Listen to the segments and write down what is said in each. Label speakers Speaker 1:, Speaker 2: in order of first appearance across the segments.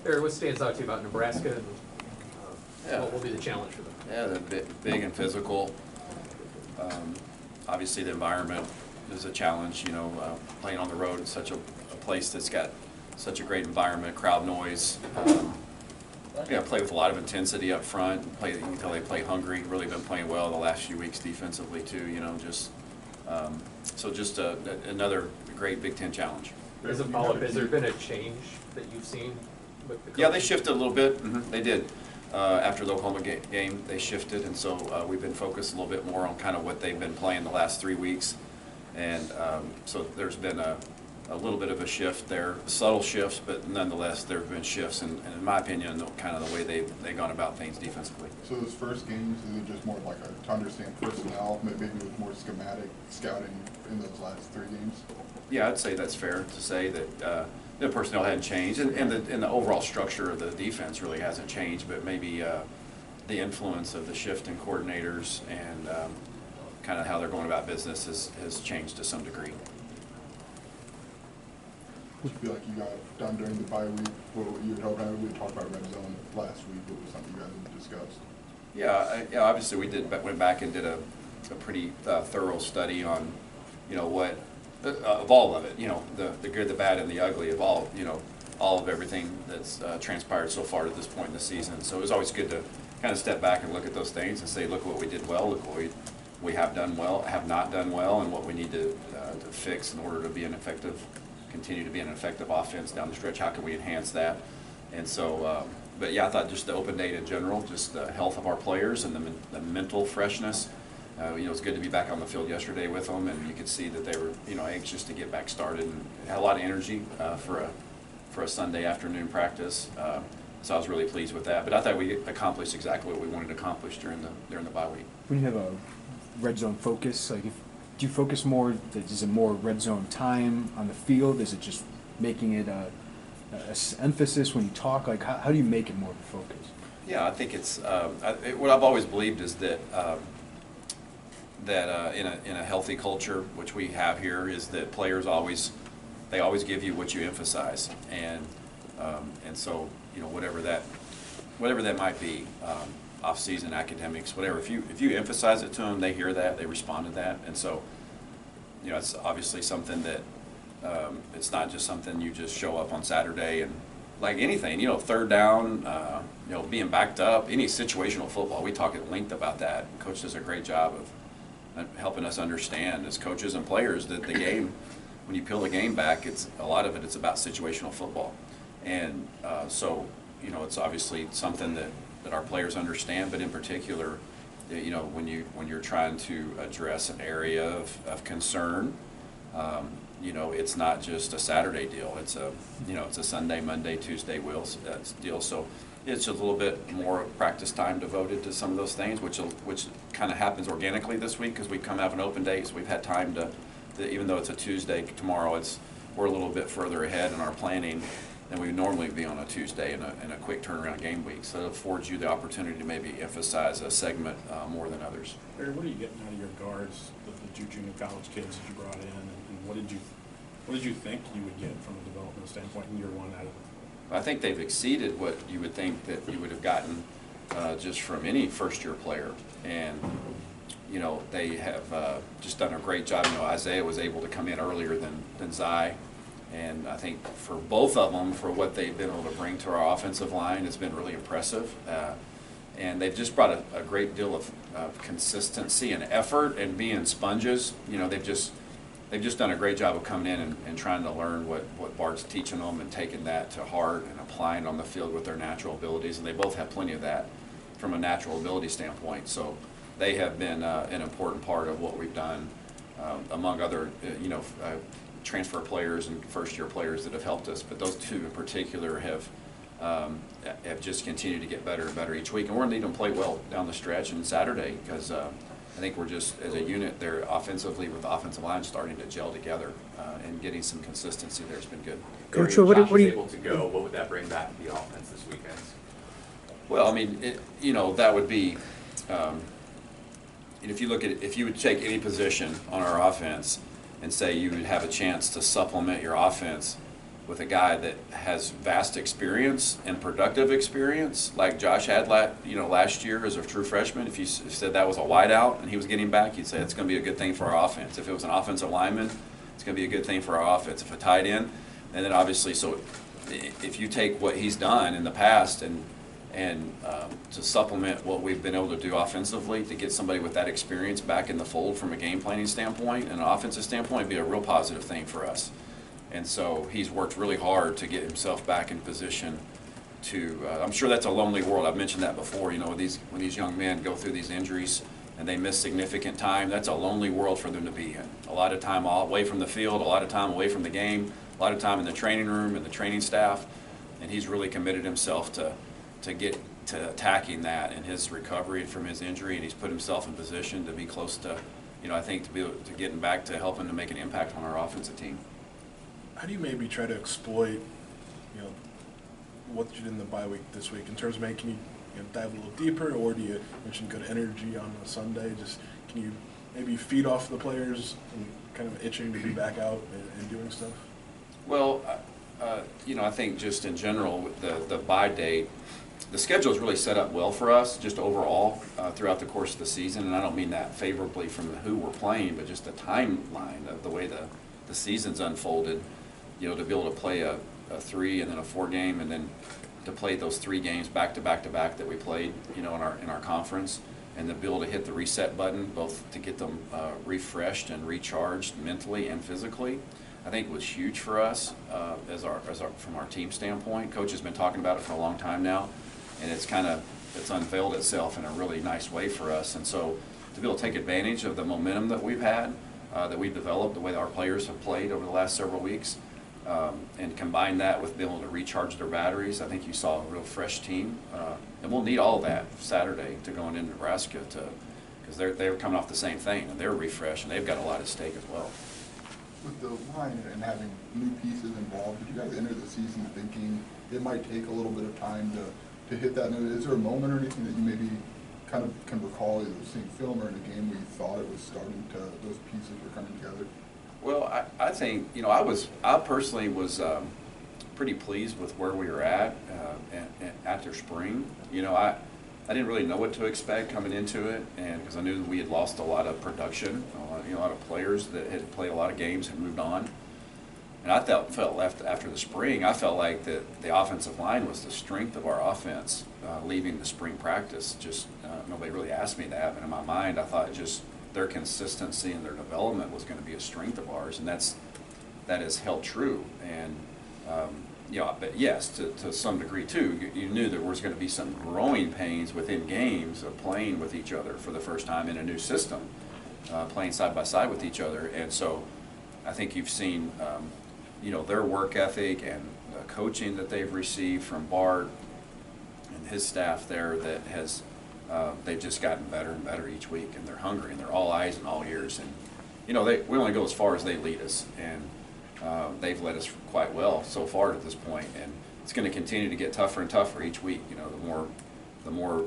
Speaker 1: Barry, what stands out to you about Nebraska, and
Speaker 2: Yeah.
Speaker 1: what will be the challenge for them?
Speaker 2: Yeah, they're big and physical. Obviously, the environment is a challenge. You know, playing on the road in such a place that's got such a great environment, crowd noise. Yeah, play with a lot of intensity up front. You can tell they play hungry. Really been playing well the last few weeks defensively too. You know, just another great Big Ten challenge.
Speaker 1: As a follow-up, has there been a change that you've seen with the coach?
Speaker 2: Yeah, they shifted a little bit. They did. After the Oklahoma game, they shifted, and so we've been focused a little bit more on kind of what they've been playing the last 3 weeks. And so there's been a little bit of a shift there, subtle shifts, but nonetheless there have been shifts, and in my opinion, kind of the way they've gone about things defensively.
Speaker 3: So those first games, is it just more like to understand personnel, maybe with more schematic scouting in those last 3 games?
Speaker 2: Yeah, I'd say that's fair to say that the personnel hadn't changed, and the overall structure of the defense really hasn't changed, but maybe the influence of the shift in coordinators and kind of how they're going about business has changed to some degree.
Speaker 3: I feel like you got done during the bye week. What you had hoped? We talked about red zone last week. What was something you guys had discussed?
Speaker 2: Yeah, obviously we went back and did a pretty thorough study on, you know, what of all of it, you know, the good, the bad, and the ugly of all, you know, all of everything that's transpired so far at this point in the season. So it was always good to kind of step back and look at those things and say, look what we did well, look what we have done well, have not done well, and what we need to fix in order to be continue to be an effective offense down the stretch. How can we enhance that? And so, but yeah, I thought just the open date in general, just the health of our players and the mental freshness. You know, it's good to be back on the field yesterday with them, and you could see that they were, you know, anxious to get back started and had a lot of energy for a Sunday afternoon practice. So I was really pleased with that. But I thought we accomplished exactly what we wanted to accomplish during the bye week.
Speaker 4: When you have a red zone focus, like do you focus more? Is it more red zone time on the field? Is it just making it a emphasis when you talk? Like how do you make it more of a focus?
Speaker 2: Yeah, I think it's what I've always believed is that in a healthy culture, which we have here, is that players always give you what you emphasize, and so, you know, whatever that might be, off-season academics, whatever. If you emphasize it to them, they hear that, they respond to that, and so, you know, it's obviously something that it's not just something you just show up on Saturday and like anything, you know, third down, you know, being backed up, any situational football. We talk at length about that. Coach does a great job of helping us understand as coaches and players that the game, when you peel the game back, it's a lot of it's about situational football, and so, you know, it's obviously something that our players understand, but in particular, you know, when you're trying to address an area of concern, you know, it's not just a Saturday deal. It's a Sunday, Monday, Tuesday deal. So it's a little bit more practice time devoted to some of those things, which kind of happens organically this week because we come out of an open day, so we've had time to even though it's a Tuesday tomorrow, we're a little bit further ahead in our planning than we would normally be on a Tuesday in a quick turnaround game week. So it affords you the opportunity to maybe emphasize a segment more than others.
Speaker 5: Barry, what are you getting out of your guards, the two junior college kids that you brought in, and what did you think you would get from a development standpoint in year one out of them?
Speaker 2: I think they've exceeded what you would think that you would have gotten just from any first-year player, and you know, they have just done a great job. You know, Isaiah was able to come in earlier than Zai. And I think for both of them, for what they've been able to bring to our offensive line, has been really impressive. And they've just brought a great deal of consistency and effort and being sponges. You know, they've just done a great job of coming in and trying to learn what Bart's teaching them and taking that to heart and applying it on the field with their natural abilities. And they both have plenty of that from a natural ability standpoint. So they have been an important part of what we've done, among other, you know, transfer players and first-year players that have helped us. But those two in particular have just continued to get better and better each week. And we're going to need them to play well down the stretch and Saturday because I think we're just, as a unit, they're offensively with the offensive line starting to gel together and getting some consistency there has been good.
Speaker 6: Coach,
Speaker 7: If
Speaker 6: what
Speaker 7: Josh
Speaker 6: are
Speaker 7: is
Speaker 6: you
Speaker 7: able to go, what would that bring back to the offense this weekend?
Speaker 2: Well, I mean, you know, that would be, if you look at it, if you would take any position on our offense and say you would have a chance to supplement your offense with a guy that has vast experience and productive experience, like Josh had last year as a true freshman. If you said that was a wideout and he was getting back, you'd say it's going to be a good thing for our offense. If it was an offensive lineman, it's going to be a good thing for our offense. If a tight end, and then obviously, so if you take what he's done in the past and to supplement what we've been able to do offensively, to get somebody with that experience back in the fold from a game planning standpoint and an offensive standpoint, it'd be a real positive thing for us. And so he's worked really hard to get himself back in position to, I'm sure that's a lonely world. I've mentioned that before, you know, when these young men go through these injuries and they miss significant time, that's a lonely world for them to be in. A lot of time away from the field, a lot of time away from the game, a lot of time in the training room and the training staff. And he's really committed himself to get to attacking that in his recovery from his injury, and he's put himself in position to be close to, you know, I think to getting back to helping to make an impact on our offensive team.
Speaker 6: How do you maybe try to exploit, you know, what you did in the bye week this week in terms of maybe, can you dive a little deeper, or do you mention good energy on a Sunday? Just can you maybe feed off the players and kind of itching to be back out and doing stuff?
Speaker 2: Well, you know, I think just in general with the bye date, the schedule is really set up well for us just overall throughout the course of the season, and I don't mean that favorably from who we're playing, but just the timeline of the way the season's unfolded. You know, to be able to play a 3 and then a 4 game, and then to play those 3 games back to back to back that we played, you know, in our conference, and to be able to hit the reset button, both to get them refreshed and recharged mentally and physically, I think was huge for us from our team standpoint. Coach has been talking about it for a long time now, and it's unveiled itself in a really nice way for us. And so to be able to take advantage of the momentum that we've had, that we've developed, the way that our players have played over the last several weeks, and combine that with being able to recharge their batteries, I think you saw a real fresh team. And we'll need all of that Saturday to go into Nebraska because they're coming off the same thing, and they're refreshed, and they've got a lot at stake as well.
Speaker 3: With the line and having new pieces involved, did you guys enter the season thinking it might take a little bit of time to hit that note? Is there a moment or anything that you maybe kind of can recall, either seeing film or in a game where you thought it was starting to, those pieces were coming together?
Speaker 2: Well, I think, you know, I personally was pretty pleased with where we were at after spring. You know, I didn't really know what to expect coming into it, and because I knew that we had lost a lot of production, a lot of players that had played a lot of games had moved on. And I felt left after the spring, I felt like the offensive line was the strength of our offense leaving the spring practice. Just nobody really asked me that, but in my mind I thought just their consistency and their development was going to be a strength of ours, and that has held true. And you know, but yes, to some degree too, you knew there was going to be some growing pains within games of playing with each other for the first time in a new system, playing side by side with each other. And so I think you've seen you know, their work ethic and the coaching that they've received from Bart and his staff there that has they've just gotten better and better each week, and they're hungry, and they're all eyes and all ears. And you know, we only go as far as they lead us, and they've led us quite well so far at this point, and it's going to continue to get tougher and tougher each week. You know, the more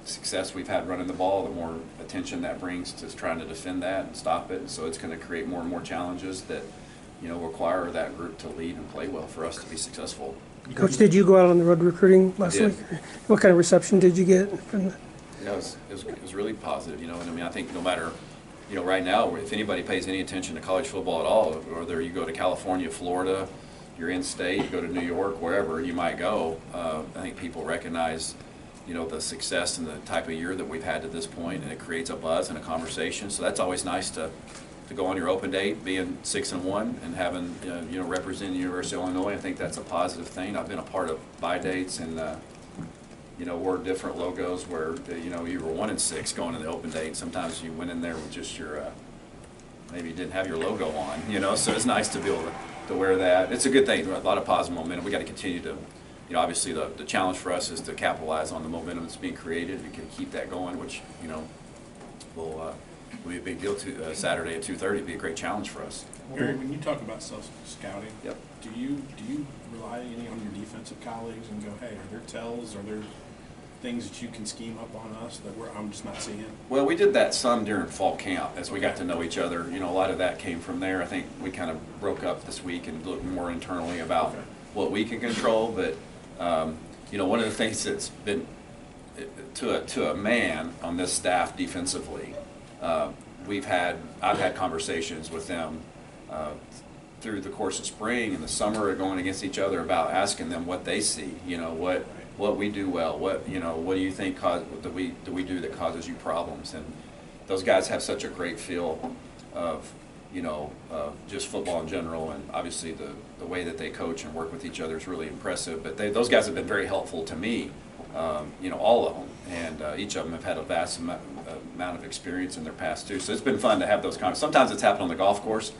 Speaker 2: success we've had running the ball, the more attention that brings to trying to defend that and stop it. And so it's going to create more and more challenges that, you know, require that group to lead and play well for us to be successful.
Speaker 8: Coach, did you go out on the road recruiting last
Speaker 2: did.
Speaker 8: week? What kind of reception did you get from the?
Speaker 2: Yeah, it was really positive, you know, and I mean, I think no matter, you know, right now, if anybody pays any attention to college football at all, whether you go to California, Florida, you're in state, you go to New York, wherever you might go, I think people recognize, you know, the success and the type of year that we've had to this point, and it creates a buzz and a conversation. So that's always nice to go on your open date, being 6-1 and having, you know, representing the University of Illinois. I think that's a positive thing. I've been a part of bye dates and, you know, wore different logos where, you know, you were 1-6 going to the open date. Sometimes you went in there with just your, maybe you didn't have your logo on, you know, so it's nice to be able to wear that. It's a good thing, a lot of positive momentum. We got to continue to, you know, obviously the challenge for us is to capitalize on the momentum that's being created. We can keep that going, which, you know, will be a big deal to Saturday at 2:30. It'd be a great challenge for us.
Speaker 5: Barry, when you talk about self-scouting,
Speaker 2: Yep.
Speaker 5: do you rely any on your defensive colleagues and go, hey, are there tells, are there things that you can scheme up on us that I'm just not seeing?
Speaker 2: Well, we did that some during fall camp as we got to know each other. You know, a lot of that came from there. I think we kind of broke up this week and looked more internally about what we can control. But, you know, one of the things that's been to a man on this staff defensively, I've had conversations with them through the course of spring and the summer going against each other about asking them what they see, you know, what we do well, what do you think do we do that causes you problems? And those guys have such a great feel of, you know, just football in general, and obviously the way that they coach and work with each other is really impressive. But those guys have been very helpful to me, you know, all of them, and each of them have had a vast amount of experience in their past too. So it's been fun to have those conversations. Sometimes it's happened on the golf course,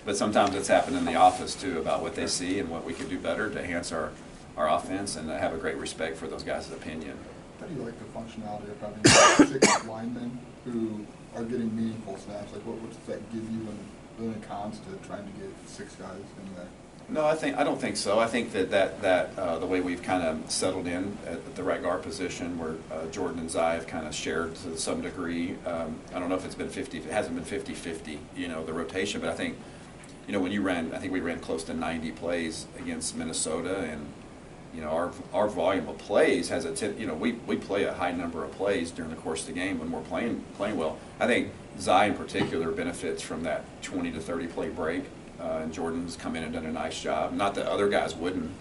Speaker 2: but sometimes it's happened in the office too, about what they see and what we could do better to enhance our offense. And I have a great respect for those guys' opinion.
Speaker 3: How do you like the functionality of having 6 linemen who are getting meaningful snaps? Like, what does that give you, and really cons to trying to get 6 guys in there?
Speaker 2: No, I don't think so. I think that the way we've kind of settled in at the right guard position, where Jordan and Zai have kind of shared to some degree. I don't know if it's been 50. It hasn't been 50-50, you know, the rotation. But I think, you know, I think we ran close to 90 plays against Minnesota, and you know, our volume of plays has you know, we play a high number of plays during the course of the game when we're playing well. I think Zai in particular benefits from that 20 to 30 play break, and Jordan's come in and done a nice job. Not that other guys wouldn't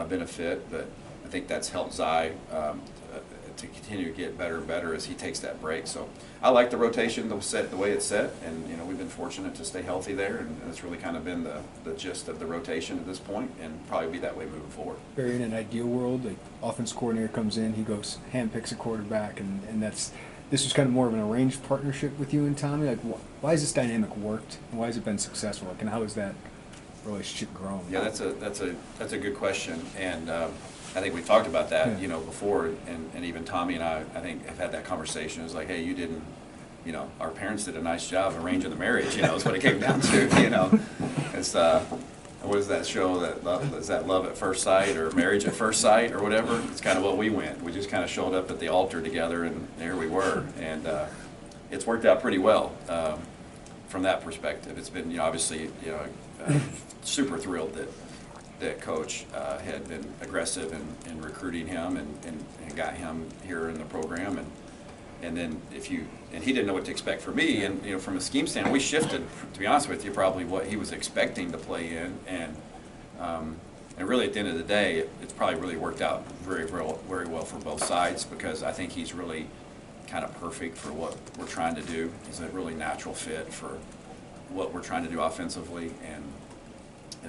Speaker 2: benefit, but I think that's helped Zai to continue to get better and better as he takes that break. So I like the rotation, the way it's set, and you know, we've been fortunate to stay healthy there, and it's really kind of been the gist of the rotation at this point, and probably be that way moving forward.
Speaker 4: Barry, in an ideal world, the offense coordinator comes in, he goes handpicks a quarterback, and this was kind of more of an arranged partnership with you and Tommy. Like, why has this dynamic worked, and why has it been successful? Like, and how has that relationship grown?
Speaker 2: Yeah, that's a good question, and I think we talked about that, you know, before, and even Tommy and I think have had that conversation. It's like, hey, you didn't, you know, our parents did a nice job arranging the marriage, you know, is what it came down to, you know. It's what is that show, is that Love at First Sight or Marriage at First Sight or whatever? It's kind of what we went. We just kind of showed up at the altar together, and there we were, and it's worked out pretty well from that perspective. It's been, you know, obviously, you know, super thrilled that Coach had been aggressive in recruiting him and got him here in the program, and then and he didn't know what to expect from me, and you know, from a scheme standpoint, we shifted, to be honest with you, probably what he was expecting to play in, and really at the end of the day, it's probably really worked out very well for both sides, because I think he's really kind of perfect for what we're trying to do. He's a really natural fit for what we're trying to do offensively, and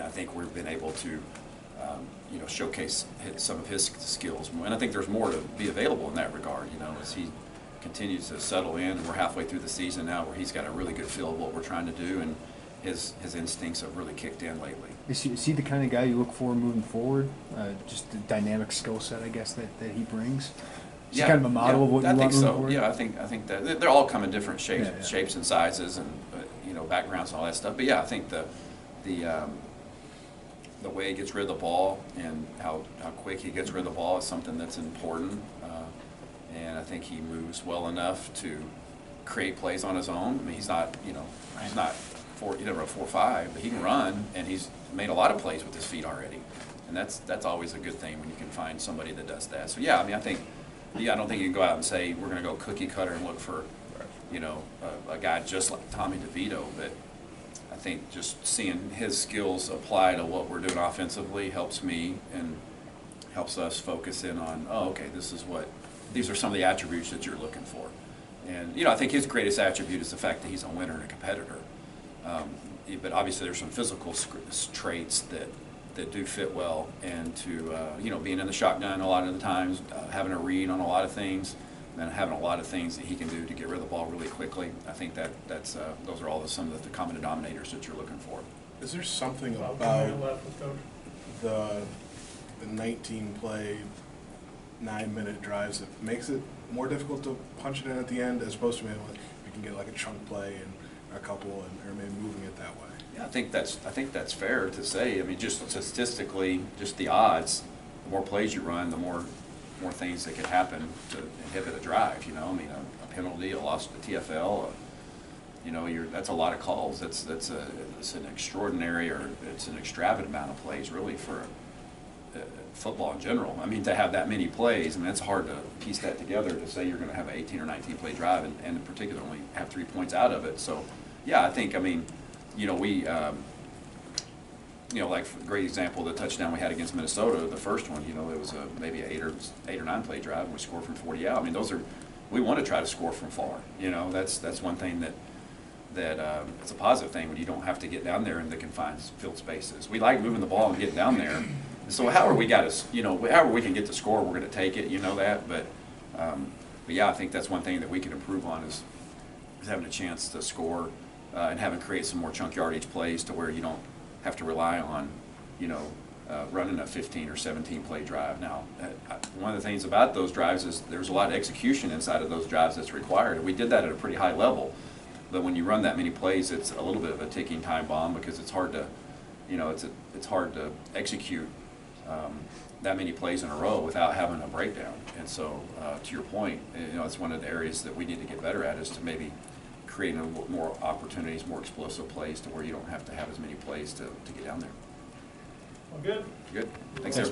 Speaker 2: I think we've been able to, you know, showcase some of his skills. And I think there's more to be available in that regard, you know, as he continues to settle in. And we're halfway through the season now where he's got a really good feel of what we're trying to do, and his instincts have really kicked in lately.
Speaker 4: Is he the kind of guy you look for moving forward? Just the dynamic skill set, I guess, that he brings? Is he kind of a model of what you want moving forward?
Speaker 2: Yeah, I think that they're all come in different shapes,
Speaker 4: Yeah.
Speaker 2: shapes and sizes, and you know, backgrounds and all that stuff. But yeah, I think the way he gets rid of the ball and how quick he gets rid of the ball is something that's important. And I think he moves well enough to create plays on his own. I mean, he's not 4.5, but he can run, and he's made a lot of plays with his feet already. And that's always a good thing when you can find somebody that does that. So yeah, I mean, I don't think you can go out and say we're going to go cookie cutter and look for, you know, a guy just like Tommy DeVito, but I think just seeing his skills apply to what we're doing offensively helps me and helps us focus in on, oh, okay, these are some of the attributes that you're looking for. And, you know, I think his greatest attribute is the fact that he's a winner and a competitor. But obviously there's some physical traits that do fit well, and to, you know, being in the shotgun a lot of the times, having a read on a lot of things, and having a lot of things that he can do to get rid of the ball really quickly. I think those are all some of the common denominators that you're looking for.
Speaker 6: Is there something about the 19-play 9-minute drives that makes it more difficult to punch it in at the end, as opposed to maybe you can get like a chunk play and a couple, or maybe moving it that way?
Speaker 2: Yeah, I think that's fair to say. I mean, just statistically, just the odds, the more plays you run, the more more things that could happen to inhibit a drive, you know, I mean, a penalty, a loss of the TFL, you know, that's a lot of calls. It's an extraordinary, or it's an extravagant amount of plays really for football in general. I mean, to have that many plays, I mean, it's hard to piece that together to say you're going to have an 18 or 19 play drive and in particular only have 3 points out of it. So, yeah, I think, I mean, you know, we, you know, like a great example, the touchdown we had against Minnesota, the first one, you know, it was maybe an 8 or 9 play drive and we scored from 40 out. I mean, those are, we want to try to score from far. You know, that's one thing that it's a positive thing when you don't have to get down there in the confined field spaces. We like moving the ball and getting down there. So however we got to, you know, however we can get the score, we're going to take it. You know that, but yeah, I think that's one thing that we can improve on is having a chance to score and having create some more chunk yardage plays to where you don't have to rely on, you know, running a 15 or 17 play drive. Now, one of the things about those drives is there's a lot of execution inside of those drives that's required. And we did that at a pretty high level. But when you run that many plays, it's a little bit of a ticking time bomb because it's hard to, you know, it's hard to execute that many plays in a row without having a breakdown. And so, to your point, you know, it's one of the areas that we need to get better at is to maybe create more opportunities, more explosive plays to where you don't have to have as many plays to get down there.
Speaker 9: Well, good.
Speaker 2: Good. Thanks, everybody.